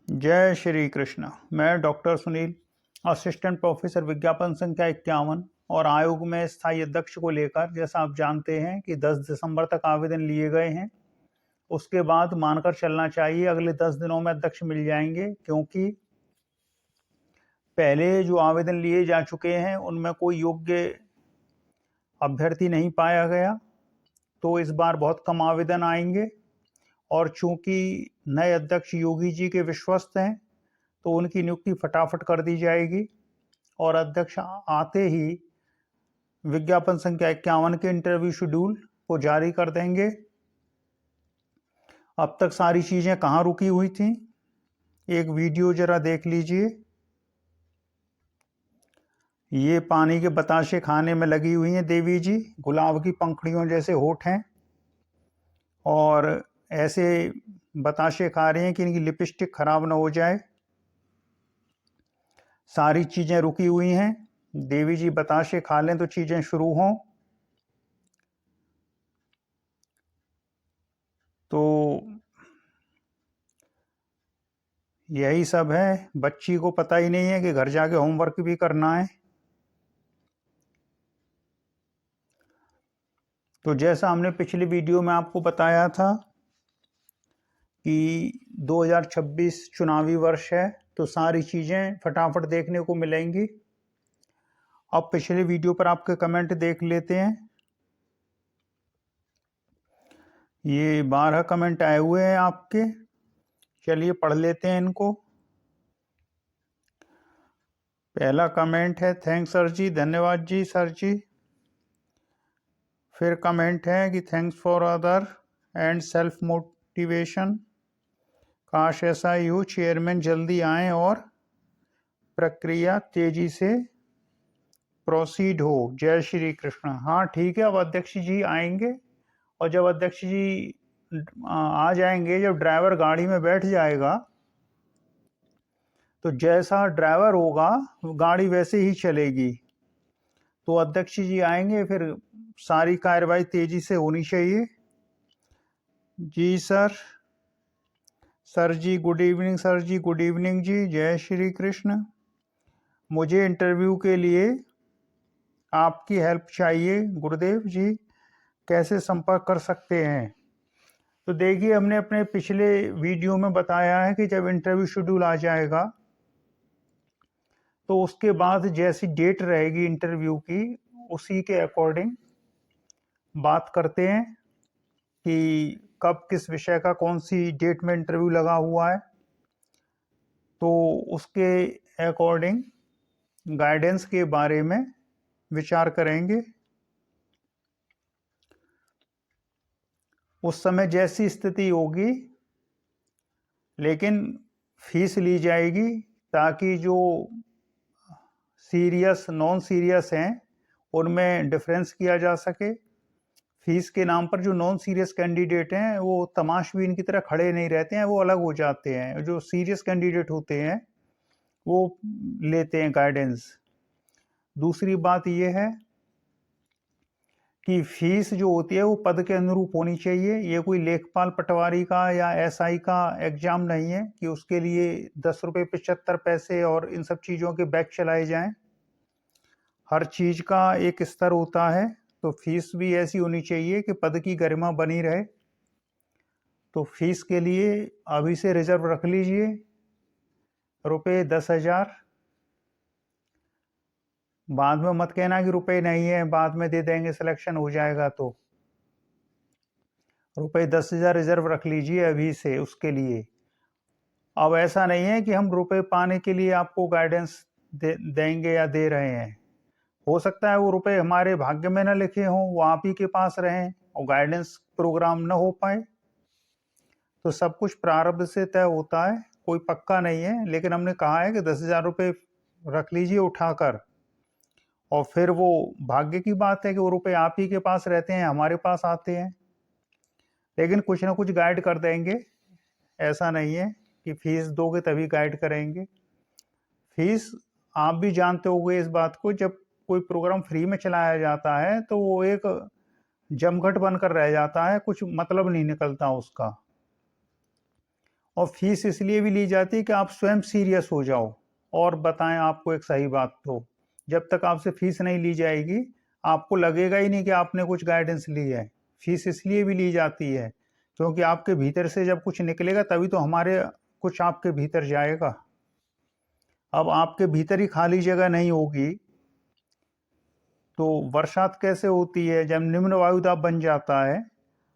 जय श्री कृष्ण। मैं doctor Sunil, assistant professor विज्ञापन संख्या 51 और आयोग में स्थायी अध्यक्ष को लेकर, जैसा आप जानते हैं कि 10 दिसंबर तक आवेदन लिए गए हैं। उसके बाद मानकर चलना चाहिए अगले 10 दिनों में अध्यक्ष मिल जाएंगे, क्योंकि पहले जो आवेदन लिए जा चुके हैं उनमें कोई योग्य अभ्यर्थी नहीं पाया गया, तो इस बार बहुत कम आवेदन आएंगे। और चूंकि नए अध्यक्ष योगी जी के विश्वस्त हैं, तो उनकी नियुक्ति फटाफट कर दी जाएगी और अध्यक्ष आते ही विज्ञापन संख्या 51 के इंटरव्यू शेड्यूल को जारी कर देंगे। अब तक सारी चीजें कहाँ रुकी हुई थी, एक वीडियो जरा देख लीजिए। ये पानी के बताशे खाने में लगी हुई हैं देवी जी, गुलाब की पंखुड़ियों जैसे होठ हैं और ऐसे बताशे खा रही हैं कि इनकी लिपस्टिक खराब ना हो जाए। सारी चीजें रुकी हुई हैं, देवी जी बताशे खा लें तो चीजें शुरू हों। तो यही सब है। बच्ची को पता ही नहीं है कि घर जाके होमवर्क भी करना है। तो जैसा हमने पिछले वीडियो में आपको बताया था कि 2026 चुनावी वर्ष है, तो सारी चीजें फटाफट देखने को मिलेंगी। अब पिछले वीडियो पर आपके कमेंट देख लेते हैं। ये 12 कमेंट आए हुए हैं आपके, चलिए पढ़ लेते हैं इनको। पहला कमेंट है, थैंक्स सर जी, धन्यवाद जी सर जी। फिर कमेंट है कि thanks for other and self motivation, काश ऐसा ही हो, चेयरमैन जल्दी आए और प्रक्रिया तेजी से प्रोसीड हो। जय श्री कृष्ण। हाँ ठीक है, अब अध्यक्ष जी आएंगे और जब अध्यक्ष जी आ जाएंगे, जब ड्राइवर गाड़ी में बैठ जाएगा तो जैसा ड्राइवर होगा गाड़ी वैसे ही चलेगी। तो अध्यक्ष जी आएंगे, फिर सारी कार्रवाई तेजी से होनी चाहिए। जी सर। सर जी गुड इवनिंग, सर जी गुड इवनिंग जी, जय श्री कृष्ण। मुझे इंटरव्यू के लिए आपकी हेल्प चाहिए गुरुदेव जी, कैसे संपर्क कर सकते हैं? तो देखिए, हमने अपने पिछले वीडियो में बताया है कि जब इंटरव्यू शेड्यूल आ जाएगा तो उसके बाद जैसी डेट रहेगी इंटरव्यू की, उसी के अकॉर्डिंग बात करते हैं कि कब किस विषय का कौन सी डेट में इंटरव्यू लगा हुआ है। तो उसके अकॉर्डिंग गाइडेंस के बारे में विचार करेंगे। उस समय जैसी स्थिति होगी, लेकिन फीस ली जाएगी ताकि जो सीरियस नॉन सीरियस हैं उनमें डिफरेंस किया जा सके। फीस के नाम पर जो नॉन सीरियस कैंडिडेट हैं वो तमाशबीन की तरह खड़े नहीं रहते हैं, वो अलग हो जाते हैं। जो सीरियस कैंडिडेट होते हैं वो लेते हैं गाइडेंस। दूसरी बात ये है कि फीस जो होती है वो पद के अनुरूप होनी चाहिए। ये कोई लेखपाल पटवारी का या एसआई का एग्जाम नहीं है कि उसके लिए 10 रुपये 75 पैसे और इन सब चीज़ों के बैच चलाए जाएं। हर चीज़ का एक स्तर होता है, तो फीस भी ऐसी होनी चाहिए कि पद की गरिमा बनी रहे। तो फीस के लिए अभी से रिजर्व रख लीजिए, रुपये 10,000। बाद में मत कहना कि रुपए नहीं है, बाद में दे देंगे, सिलेक्शन हो जाएगा। तो रुपये 10,000 रिजर्व रख लीजिए अभी से उसके लिए। अब ऐसा नहीं है कि हम रुपए पाने के लिए आपको गाइडेंस देंगे या दे रहे हैं। हो सकता है वो रुपए हमारे भाग्य में न लिखे हों, वो आप ही के पास रहें और गाइडेंस प्रोग्राम न हो पाए। तो सब कुछ प्रारब्ध से तय होता है, कोई पक्का नहीं है। लेकिन हमने कहा है कि 10,000 रुपये रख लीजिए उठाकर, और फिर वो भाग्य की बात है कि वो रुपए आप ही के पास रहते हैं, हमारे पास आते हैं। लेकिन कुछ ना कुछ गाइड कर देंगे, ऐसा नहीं है कि फीस दोगे तभी गाइड करेंगे। फीस आप भी जानते होंगे इस बात को, जब कोई प्रोग्राम फ्री में चलाया जाता है तो वो एक जमघट बनकर रह जाता है, कुछ मतलब नहीं निकलता उसका। और फीस इसलिए भी ली जाती है कि आप स्वयं सीरियस हो जाओ और बताएं आपको एक सही बात। तो जब तक आपसे फीस नहीं ली जाएगी आपको लगेगा ही नहीं कि आपने कुछ गाइडेंस ली है। फीस इसलिए भी ली जाती है क्योंकि आपके भीतर से जब कुछ निकलेगा तभी तो हमारे कुछ आपके भीतर जाएगा। अब आपके भीतर ही खाली जगह नहीं होगी तो बरसात कैसे होती है? जब निम्न वायुदाब बन जाता है,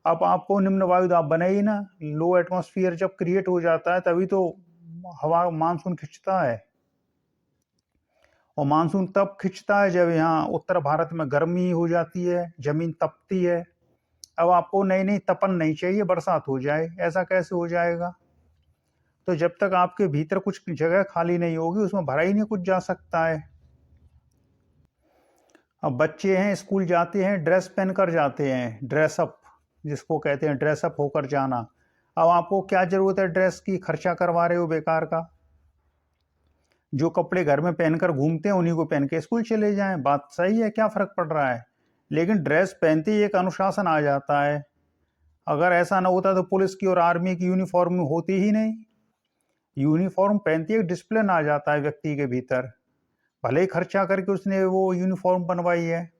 अब आपको निम्न वायुदाब बने ही ना, लो एटमॉस्फेयर जब क्रिएट हो जाता है तभी तो हवा मानसून खिंचता है। और मानसून तब खिंचता है जब यहाँ उत्तर भारत में गर्मी हो जाती है, जमीन तपती है। अब आपको नई नई तपन नहीं चाहिए, बरसात हो जाए, ऐसा कैसे हो जाएगा? तो जब तक आपके भीतर कुछ जगह खाली नहीं होगी उसमें भरा ही नहीं कुछ जा सकता है। अब बच्चे हैं, स्कूल जाते हैं, ड्रेस पहनकर जाते हैं, ड्रेसअप जिसको कहते हैं, ड्रेसअप होकर जाना। अब आपको क्या जरूरत है ड्रेस की? खर्चा करवा रहे हो बेकार का। जो कपड़े घर में पहनकर घूमते हैं उन्हीं को पहन के स्कूल चले जाएं, बात सही है, क्या फर्क पड़ रहा है? लेकिन ड्रेस पहनते ही एक अनुशासन आ जाता है। अगर ऐसा ना होता तो पुलिस की और आर्मी की यूनिफॉर्म होती ही नहीं। यूनिफॉर्म पहनते ही डिसिप्लिन आ जाता है व्यक्ति के भीतर, भले ही खर्चा करके उसने वो यूनिफॉर्म बनवाई है।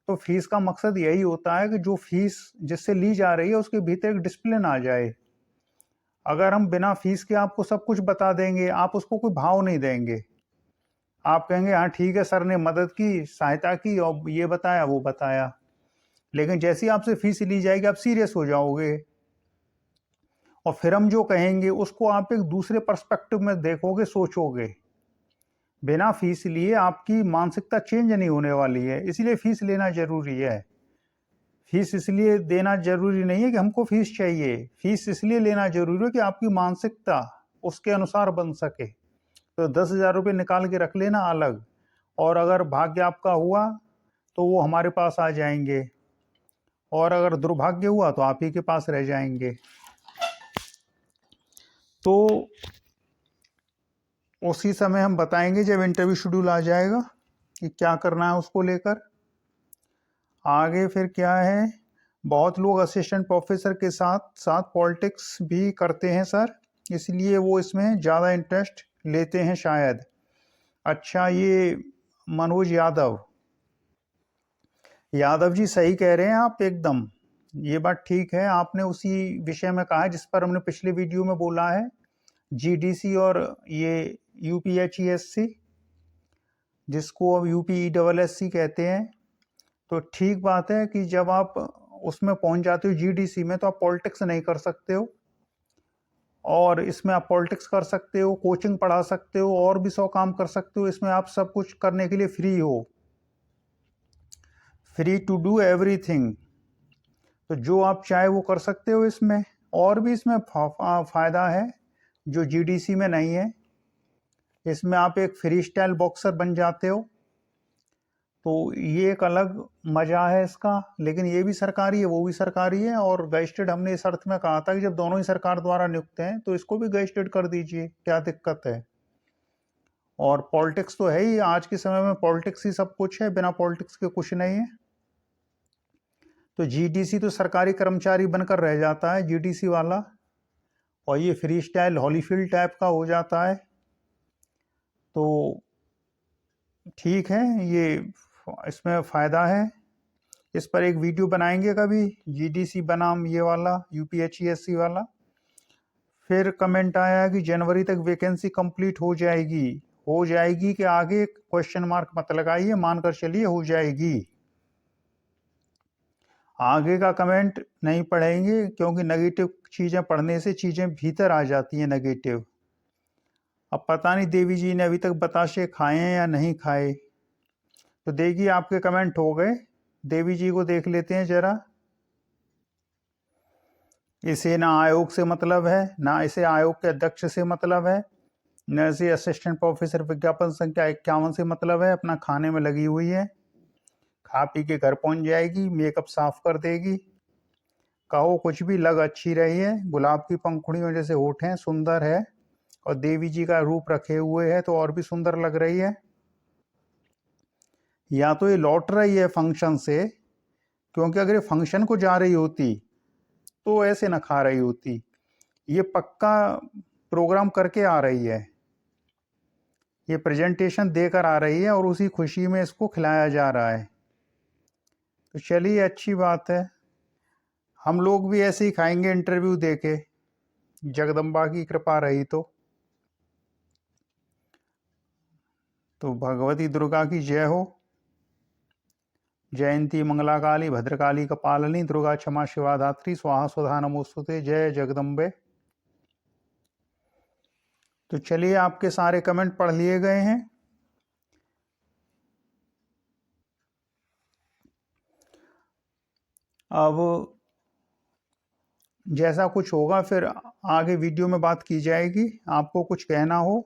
तो फीस का मकसद यही होता है कि जो फीस जिससे ली जा रही है उसके भीतर एक डिसिप्लिन आ जाए। अगर हम बिना फीस के आपको सब कुछ बता देंगे आप उसको कोई भाव नहीं देंगे। आप कहेंगे हाँ ठीक है सर ने मदद की, सहायता की और ये बताया वो बताया, लेकिन जैसी आपसे फीस ली जाएगी आप सीरियस हो जाओगे और फिर हम जो कहेंगे उसको आप एक दूसरे पर्सपेक्टिव में देखोगे, सोचोगे। बिना फीस लिए आपकी मानसिकता चेंज नहीं होने वाली है, इसलिए फीस लेना जरूरी है। फीस इसलिए देना जरूरी नहीं है कि हमको फीस चाहिए, फीस इसलिए लेना जरूरी है कि आपकी मानसिकता उसके अनुसार बन सके। तो 10,000 रुपये निकाल के रख लेना अलग, और अगर भाग्य आपका हुआ तो वो हमारे पास आ जाएंगे, और अगर दुर्भाग्य हुआ तो आप ही के पास रह जाएंगे। तो उसी समय हम बताएंगे जब इंटरव्यू शेड्यूल आ जाएगा कि क्या करना है उसको लेकर। आगे फिर क्या है, बहुत लोग असिस्टेंट प्रोफेसर के साथ साथ पॉलिटिक्स भी करते हैं सर, इसलिए वो इसमें ज़्यादा इंटरेस्ट लेते हैं शायद। अच्छा, ये मनोज यादव जी सही कह रहे हैं आप एकदम, ये बात ठीक है। आपने उसी विषय में कहा है जिस पर हमने पिछले वीडियो में बोला है, जीडीसी और ये यूपीएचईएससी जिसको अब यूपीईएससी कहते हैं। तो ठीक बात है कि जब आप उसमें पहुंच जाते हो जीडीसी में तो आप पॉलिटिक्स नहीं कर सकते हो, और इसमें आप पॉलिटिक्स कर सकते हो, कोचिंग पढ़ा सकते हो, और भी 100 काम कर सकते हो। इसमें आप सब कुछ करने के लिए फ्री हो, फ्री टू डू एवरीथिंग। तो जो आप चाहे वो कर सकते हो इसमें। और भी इसमें फायदा है जो जीडीसी में नहीं है। इसमें आप एक फ्री स्टाइल बॉक्सर बन जाते हो, तो ये एक अलग मजा है इसका। लेकिन ये भी सरकारी है वो भी सरकारी है, और गजेटेड हमने इस अर्थ में कहा था कि जब दोनों ही सरकार द्वारा नियुक्त हैं तो इसको भी गजेटेड कर दीजिए, क्या दिक्कत है। और पॉलिटिक्स तो है ही, आज के समय में पॉलिटिक्स ही सब कुछ है, बिना पॉलिटिक्स के कुछ नहीं है। तो जीडीसी तो सरकारी कर्मचारी बनकर रह जाता है जीडीसी वाला, और ये फ्री स्टाइल हॉलीफील्ड टाइप का हो जाता है। तो ठीक है, ये इसमें फ़ायदा है। इस पर एक वीडियो बनाएंगे कभी, जीडीसी बनाम ये वाला यूपीएचईएससी वाला। फिर कमेंट आया कि जनवरी तक वैकेंसी कंप्लीट हो जाएगी कि आगे क्वेश्चन मार्क मत लगाइए, मानकर चलिए हो जाएगी। आगे का कमेंट नहीं पढ़ेंगे क्योंकि नेगेटिव चीज़ें पढ़ने से चीज़ें भीतर आ जाती हैं नेगेटिव। अब पता नहीं देवी जी ने अभी तक बताशे खाए हैं या नहीं खाए। तो देखिए आपके कमेंट हो गए, देवी जी को देख लेते हैं जरा। इसे ना आयोग से मतलब है, ना इसे आयोग के अध्यक्ष से मतलब है, न इसे असिस्टेंट प्रोफेसर विज्ञापन संख्या 51 से मतलब है। अपना खाने में लगी हुई है, खा पी के घर पहुंच जाएगी, मेकअप साफ कर देगी। कहो कुछ भी, लग अच्छी रही है, गुलाब की पंखुड़ियों जैसे होठ हैं, सुंदर है, और देवी जी का रूप रखे हुए है तो और भी सुंदर लग रही है। या तो ये लौट रही है फंक्शन से, क्योंकि अगर ये फंक्शन को जा रही होती तो ऐसे ना खा रही होती। ये पक्का प्रोग्राम करके आ रही है, ये प्रेजेंटेशन देकर आ रही है और उसी खुशी में इसको खिलाया जा रहा है। तो चलिए, अच्छी बात है। हम लोग भी ऐसे ही खाएंगे इंटरव्यू देके, जगदम्बा की कृपा रही तो भगवती दुर्गा की जय हो। जयंती मंगला काली भद्रकाली कपालिनी दुर्गा क्षमा शिवा धात्री स्वाहा स्वधा नमोस्तुते। जय जगदम्बे। तो चलिए, आपके सारे कमेंट पढ़ लिए गए हैं। अब जैसा कुछ होगा फिर आगे वीडियो में बात की जाएगी। आपको कुछ कहना हो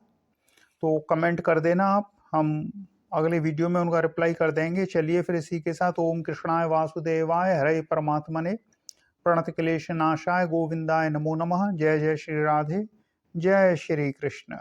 तो कमेंट कर देना आप, हम अगले वीडियो में उनका रिप्लाई कर देंगे। चलिए फिर इसी के साथ ओम कृष्णाय वासुदेवाय हरे परमात्मने प्रणत क्लेश नाशाय गोविंदाय नमो नमः। जय जय श्री राधे, जय श्री कृष्ण।